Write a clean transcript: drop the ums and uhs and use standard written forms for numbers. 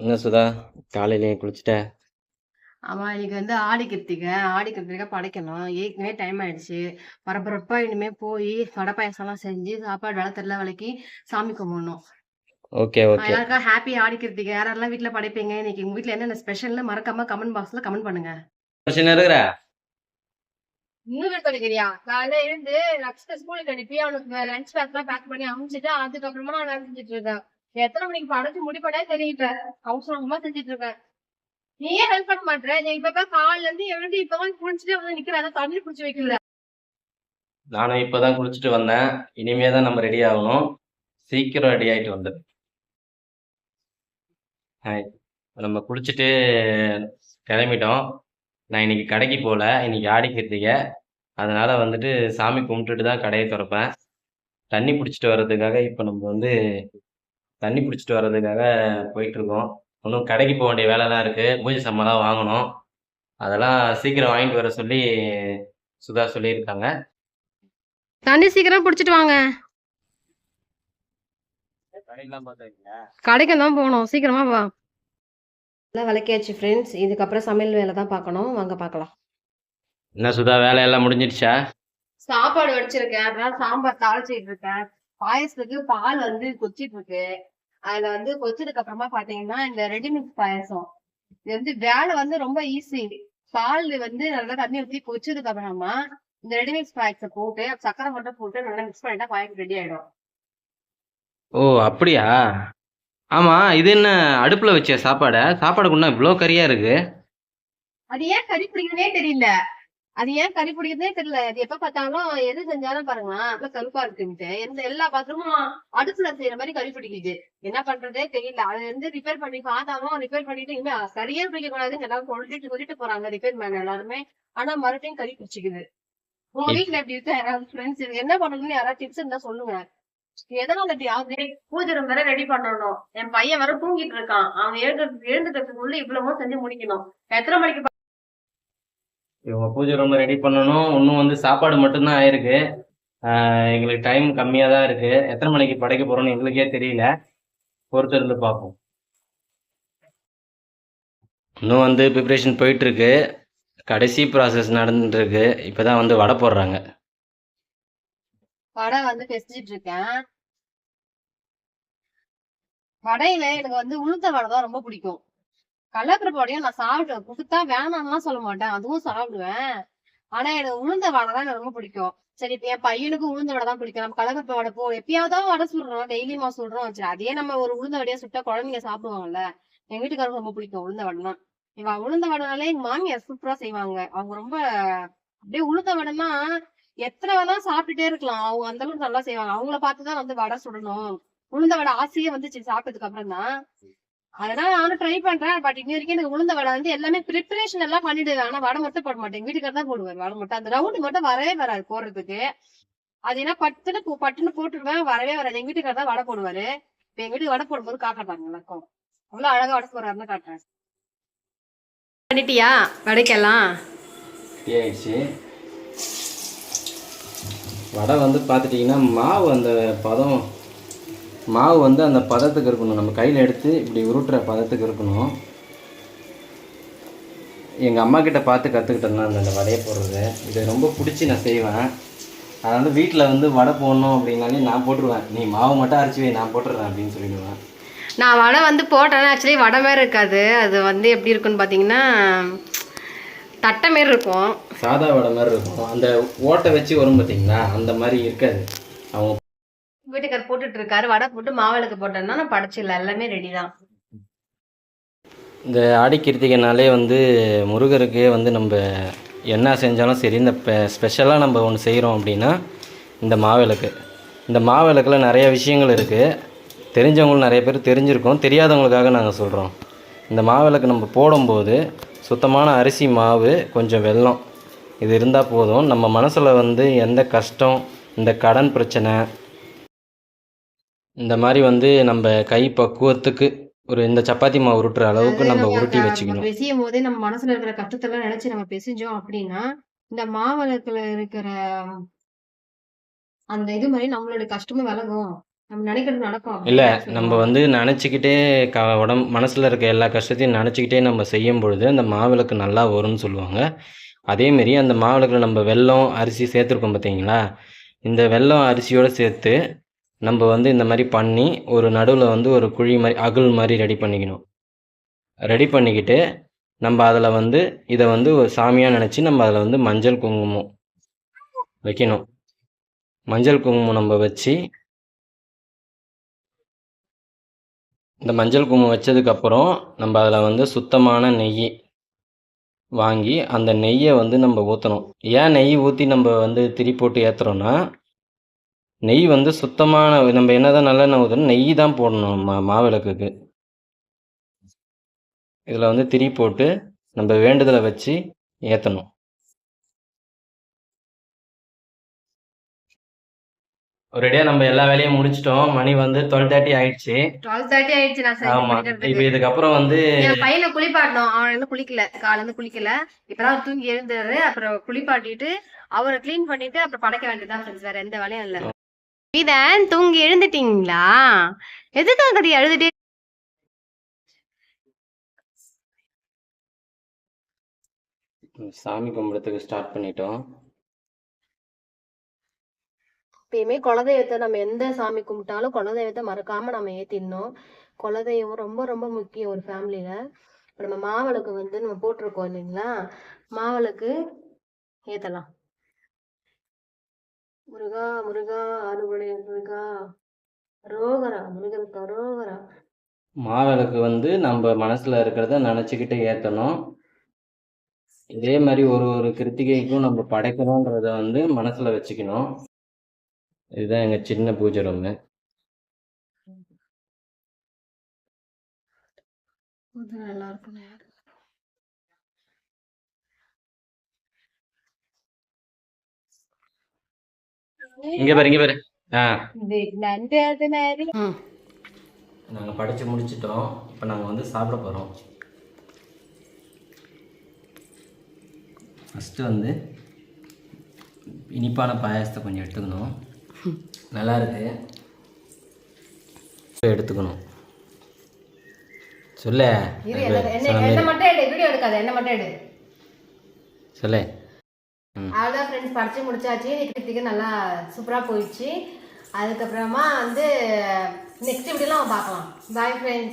என்ன சுதா, காலையிலேயே குளிச்சுட்ட? ஆமா, இன்னைக்கு வந்து ஆடி கிருத்திகை. ஆடி கிருத்திகை படைக்கணும். ஏற்கனவே டைம் ஆயிடுச்சு. பரபரப்பா இனிமே போய் வடை பாயாசம்லாம் செஞ்சு, சாப்பாடு வெள்ளத்தெல்லாம் வெளக்கி சாமி கும்பிடணும். Okay, okay. எல்லாருக்கும் ஹாப்பி ஆடி கிருத்திகை. யார் யாரெல்லாம் வீட்ல படைப்பீங்க? இன்னைக்கு உங்க வீட்ல என்னென்ன ஸ்பெஷல்னு மறக்காம கமெண்ட் பாக்ஸ்ல கமெண்ட் பண்ணுங்க. பிரச்சனை இருக்கிற? இன்னும் படிக்கிறியா? காலையில எழுந்து நக்ஸ்ட் ஸ்கூலுக்கு அனுப்பி அவனுக்கு லஞ்ச் பேக்லாம் பேக் பண்ணி அனுப்பிச்சிட்டு அதுக்கப்புறமா நான் வேலை செஞ்சுட்டு இருக்கேன். எத்தனை மணிக்கு படைச்சு முடிப்படே தெரியல. அவசரமா செஞ்சுட்டு இருக்கேன். நீயே ஹெல்ப் பண்ண மாட்டேற. நீ இப்ப காலைல இருந்து எழுந்து இப்பதான் குளிச்சுட்டு வந்து நிக்கிற. அதான் தண்ணி பிடிச்சி வைக்கல. நானும் இப்பதான் குளிச்சுட்டு வந்தேன். இனிமே தான் நம்ம ரெடி ஆகணும். சீக்கிரம் ரெடி ஆயிட்டு வந்துடு. ஹாய். நம்ம குளிச்சுட்டு கிளம்பிட்டோம். நான் இன்னைக்கு கடைக்கு போகல. இன்னைக்கு ஆடி கிருத்திகை. அதனால வந்துட்டு சாமி கும்பிட்டுட்டு தான் கடையை திறப்பேன். தண்ணி பிடிச்சிட்டு வர்றதுக்காக இப்போ நம்ம வந்து தண்ணி பிடிச்சிட்டு வர்றதுக்காக போயிட்டு இருக்கோம். இன்னும் கடைக்கு போக வேண்டிய வேலைலாம் இருக்கு. பூஜை சாமான்லாம் வாங்கணும். அதெல்லாம் சீக்கிரம் வாங்கிட்டு வர சொல்லி சுதா சொல்லியிருக்காங்க. தண்ணி சீக்கிரம் பிடிச்சிட்டு வாங்க. கடைக்கு தான் போகணும். சீக்கிரமா வா. எல்லாம் விளக்கியாச்சு ஃப்ரெண்ட்ஸ். இதுக்கப்புறம் சமையல் வேலை தான் பார்க்கணும். வாங்க பார்க்கலாம். என்ன சுதா, வேலையெல்லாம் முடிஞ்சிடுச்சா? சாப்பாடு வடிச்சிருக்கேன். அதனால சாம்பார் தாளிச்சிட்டு இருக்கேன். பாயசத்துக்கு பால் வந்து கொச்சிட்டு இருக்கு. அதுல வந்து கொச்சதுக்கு அப்புறமா பாத்தீங்கன்னா இந்த ரெடிமிக்ஸ் பாயசம். இது வந்து வேலை வந்து ரொம்ப ஈஸி. பால் வந்து நல்லா தண்ணி ஊற்றி கொச்சதுக்கு அப்புறமா இந்த ரெடிமிக்ஸ் பாயசம் போட்டு சக்கரை மட்டும் போட்டு நல்லா மிக்ஸ் பண்ணிட்டா பாயசம் ரெடி ஆயிடும். ஓ, அப்படியா? ஆமா, இது என்ன அடுப்புல வச்ச சாப்பாடுக்குன்னா இவ்வளோ கறியா இருக்கு? அது ஏன் கறி பிடிக்குதுன்னே தெரியல. அது எப்ப பார்த்தாலும் எது செஞ்சாலும் பாருங்களேன் அப்ப கருப்பா இருக்குன்ட்டு எல்லா பாத்திரமும் அடுப்புல செய்யற மாதிரி கறி பிடிக்குது. என்ன பண்றதே தெரியல. அது வந்து ரிப்பேர் பண்ணி பார்த்தாலும் ரிப்பேர் பண்ணிட்டு இனிமே சரியே பிடிக்க கூடாதுன்னு எல்லாரும் சொல்லிட்டு போறாங்க ரிப்பேர் மேன் எல்லாருமே. ஆனா மறுபடியும் கறி பிடிச்சிக்குது. உங்க வீட்டுல எப்படி இருக்கு? யாராவது ஃப்ரெண்ட்ஸ் என்ன பண்ணணும்னு யாராவது டிப்ஸ் இருந்தா சொல்லுங்க. எதனால பூஜை ரூம் வேற ரெடி பண்ணணும். என் பையன் வேற தூங்கிட்டு இருக்கான். அவன் எழுந்துக்கிறதுக்குள்ள இவ்வளவோ செஞ்சு முடிக்கணும். எத்தனை மணிக்கு இவங்க பூஜை ரொம்ப ரெடி பண்ணணும். இன்னும் வந்து சாப்பாடு மட்டும்தான் ஆயிருக்கு. எங்களுக்கு டைம் கம்மியாக தான் இருக்கு. எத்தனை மணிக்கு படைக்க போறோம்னு எங்களுக்கே தெரியல. பொறுத்து இருந்து பார்ப்போம். இன்னும் வந்து ப்ரிப்ரேஷன் போயிட்டு இருக்கு. கடைசி ப்ராசஸ் நடந்துட்டு இருக்கு. இப்பதான் வந்து வடை போடுறாங்க. வடை வந்து பெசிஞ்சிட்டு இருக்கேன். வடையில எனக்கு வந்து உளுந்த வடை தான் ரொம்ப பிடிக்கும். கடலைப்பருப்பு வடையும் நான் சாப்பிடுவேன். கொடுத்தா வேணாம்லாம் சொல்ல மாட்டேன். அதுவும் சாப்பிடுவேன். ஆனா எனக்கு உளுந்த வடை தான் எனக்கு ரொம்ப பிடிக்கும். சரி, இப்ப என் பையனுக்கும் உளுந்த வடை தான் பிடிக்கும். நம்ம கடலைப்பருப்பு வடை எப்பயாவது வடை சுடுறோம். டெய்லியுமா சுடுறோம். சரி, அதே நம்ம ஒரு உளுந்த வடையா சுட்டா குழந்தைங்க சாப்பிடுவாங்கல்ல. எங்க வீட்டுக்காரருக்கு ரொம்ப பிடிக்கும் உளுந்த வடைனா. இவ உளுந்த வடைனாலே எங்க மாமியார் சூப்பரா செய்வாங்க. அவங்க ரொம்ப அப்படியே உளுந்த வடைனா எத்தனை வேணா சாப்பிட்டுட்டே இருக்கலாம். அவங்க அந்த அளவுக்கு நல்லா செய்வாங்க. அவங்கள பார்த்துதான் வந்து வடை சுடணும். உளுந்த வடை ஆசையே வந்துச்சு சாப்பிட்டதுக்கு அப்புறம் தான். அதனால நானும் ட்ரை பண்றேன். பட் இன்ன வரைக்கும் எனக்கு உளுந்த வடை வந்து எல்லாமே ப்ரிப்பரேஷன் எல்லாம் பண்ணிடுவேன். ஆனா வடை மட்டும் போட மாட்டேன். வீட்டுக்காரர் தான் போடுவார் வடை மட்டும். அந்த ரவுண்டு மட்டும் வரவே வராது போடுறதுக்கு. அது என்ன பட்டுன்னு போட்டுருவேன். வரவே வராது. எங்க வீட்டுக்காரர் தான் வடை போடுவாரு. இப்ப எங்க வீட்டுக்கு வடை போடும்போது காட்டுறாங்க எல்லாருக்கும். அவ்வளவு அழகா வடை போடுறாருன்னு காட்டுறேன். பண்ணிட்டியா வடைக்கெல்லாம்? வடை வந்து பார்த்துட்டிங்கன்னா மாவு வந்து அந்த பதத்துக்கு இருக்கணும். நம்ம கையில் எடுத்து இப்படி உருட்டுற பதத்துக்கு இருக்கணும். எங்கள் அம்மா கிட்ட பார்த்து கற்றுக்கிட்டேன்னா அந்த வடையை போடுறது இது ரொம்ப பிடிச்சி நான் செய்வேன். அதனால வீட்டில் வந்து வடை போடணும் அப்படின்னாலே நான் போட்டுருவேன். நீ மாவு மட்டும் அரைச்சி வை, நான் போட்டுடுறேன் அப்படின்னு சொல்லிடுவேன். நான் வடை வந்து போட்டேன்னா ஆக்சுவலி வடை மாதிரி இருக்காது. அது வந்து எப்படி இருக்குன்னு பார்த்தீங்கன்னா தட்டை மாரி இருக்கும். சாதா வடை மாதிரி இருக்கும். அந்த ஓட்டை வச்சு வரும் பார்த்தீங்களா, அந்த மாதிரி இருக்காது. அவங்க வீட்டுக்காரர் போட்டுட்டு இருக்காரு. வடை போட்டு மாவிளக்கு போட்டேன்னா நான் படைச்சிடல. எல்லாமே ரெடி தான். இந்த ஆடி கிருத்திகைனாலே வந்து முருகருக்கு வந்து நம்ம என்ன செஞ்சாலும் சரி, இந்த ஸ்பெஷலாக நம்ம ஒன்று செய்கிறோம் அப்படின்னா இந்த மாவிளக்கில் நிறைய விஷயங்கள் இருக்குது. தெரிஞ்சவங்களும் நிறைய பேர் தெரிஞ்சிருக்கோம். தெரியாதவங்களுக்காக நாங்கள் சொல்கிறோம். இந்த மாவிளக்கு நம்ம போடும்போது சுத்தமான அரிசி மாவு, கொஞ்சம் வெல்லம், இது இருந்தால் போதும். நம்ம மனசில் வந்து எந்த கஷ்டம், இந்த கடன் பிரச்சனை, இந்த மாதிரி வந்து நம்ம கை பக்குவத்துக்கு இந்த சப்பாத்தி மாவு உருட்டுற அளவுக்கு நம்ம உருட்டி வச்சுக்கணும். பெசியும் போதே நம்ம மனசுல இருக்கிற கஷ்டத்தெல்லாம் நினைச்சு நம்ம பெசிஞ்சோம் அப்படின்னா இந்த மாவிளக்குல இருக்கிற அந்த இது மாதிரி நம்மளோட கஷ்டமும் விலகும். நம்ம நினைக்கிறது நடக்கும். இல்லை நம்ம வந்து நினச்சிக்கிட்டே மனசில் இருக்க எல்லா கஷ்டத்தையும் நினச்சிக்கிட்டே நம்ம செய்யும் பொழுது அந்த மாவிளக்கு நல்லா வரும்னு சொல்லுவாங்க. அதேமாரி அந்த மாவிளக்கில் நம்ம வெல்லம் அரிசி சேர்த்துருக்கோம் பார்த்தீங்களா, இந்த வெல்லம் அரிசியோடு சேர்த்து நம்ம வந்து இந்த மாதிரி பண்ணி ஒரு நடுவில் வந்து ஒரு குழி மாதிரி அகல் மாதிரி ரெடி பண்ணிக்கணும். ரெடி பண்ணிக்கிட்டு நம்ம அதில் வந்து இதை வந்து ஒரு சாமியாக நினச்சி நம்ம அதில் வந்து மஞ்சள் குங்குமம் வைக்கணும். மஞ்சள் குங்குமம் நம்ம வச்சு இந்த மஞ்சள் குங்குமம் வச்சதுக்கப்புறம் நம்ம அதில் வந்து சுத்தமான நெய் வாங்கி அந்த நெய்யை வந்து நம்ம ஊற்றணும். ஏன் நெய் ஊற்றி நம்ம வந்து திரி போட்டு ஏற்றுறோன்னா, நெய் வந்து சுத்தமான நம்ம என்னதான் நல்லெண்ணெய் ஊற்றணும், நெய் தான் போடணும் மாவிளக்குக்கு. இதில் வந்து திரி போட்டு நம்ம வேண்டுதலை வச்சு ஏற்றணும். ஒரேடியாக நம்ம எல்லா வேலையும் முடிச்சிட்டோம். மணி வந்து 12:30 ஆயிடுச்சு. 12:30 ஆயிடுச்சு. நான் சரி ஆமாம், முடிக்கிறதுக்கு. இப்போ இதுக்கப்புறம் வந்து என் பையனை குளிப்பாட்டணும். அவன் இன்னும் குளிக்கல, காலையில குளிக்கல. இப்பதான் தூங்கி எழுந்தாரு. அப்புறம் குளிப்பாட்டிட்டு அவரை கிளீன் பண்ணிட்டு அப்புறம் படைக்க வேண்டியதான் ஃப்ரெண்ட்ஸ். வேற எந்த வேலையும் இல்ல. இதன் தூங்கி எழுந்துட்டீங்களா? எதுக்காக எழுதுட்டே சாமி கும்பிட்றதுக்கு ஸ்டார்ட் பண்ணிட்டோம். எப்பயுமே குலதெய்வத்தை நம்ம எந்த சாமி கும்பிட்டாலும் குலதெய்வத்தை மறக்காம நம்ம ஏத்திடணும். குலதெய்வம் ரொம்ப ரொம்ப முக்கியம் ஒரு ஃபேமிலியில. நம்ம மாவிளக்கு வந்து நம்ம போட்டிருக்கோம் இல்லைங்களா, மாவிளக்கு ஏத்தலாம். முருகா முருகா அறுபடைய முருகா ரோகரா முருகனுக்கு அரோகரா. மாவிளக்கு வந்து நம்ம மனசில் இருக்கிறத நினச்சிக்கிட்டு ஏற்றணும். இதே மாதிரி ஒரு ஒரு கிருத்திகைக்கும் நம்ம படைக்கணுன்றத வந்து மனசில் வச்சுக்கணும். இதுதான் எங்கள் சின்ன பூஜை ரூமு. நல்லா இருக்கும். இங்கே பாரு, இங்கே பாரு. நாங்கள் படித்து முடிச்சிட்டோம். இப்போ நாங்கள் வந்து சாப்பிட போகிறோம். ஃபஸ்ட்டு வந்து இனிப்பான பாயாசத்தை கொஞ்சம் எடுத்துக்கணும். நல்லா இருக்கு, எடுத்துக்கணும். சொல்ல என்ன மட்டும் எடு, வீடியோ எடுக்காத, என்ன மட்டும் எடு. சொல்ல. அவ்வளோதான் ஃப்ரெண்ட்ஸ், படிச்சு முடிச்சாச்சு. கிருத்திகை நல்லா சூப்பராக போயிடுச்சு. அதுக்கப்புறமா வந்து நெக்ஸ்ட் வீடியோலாம் பார்க்கலாம். Bye friends.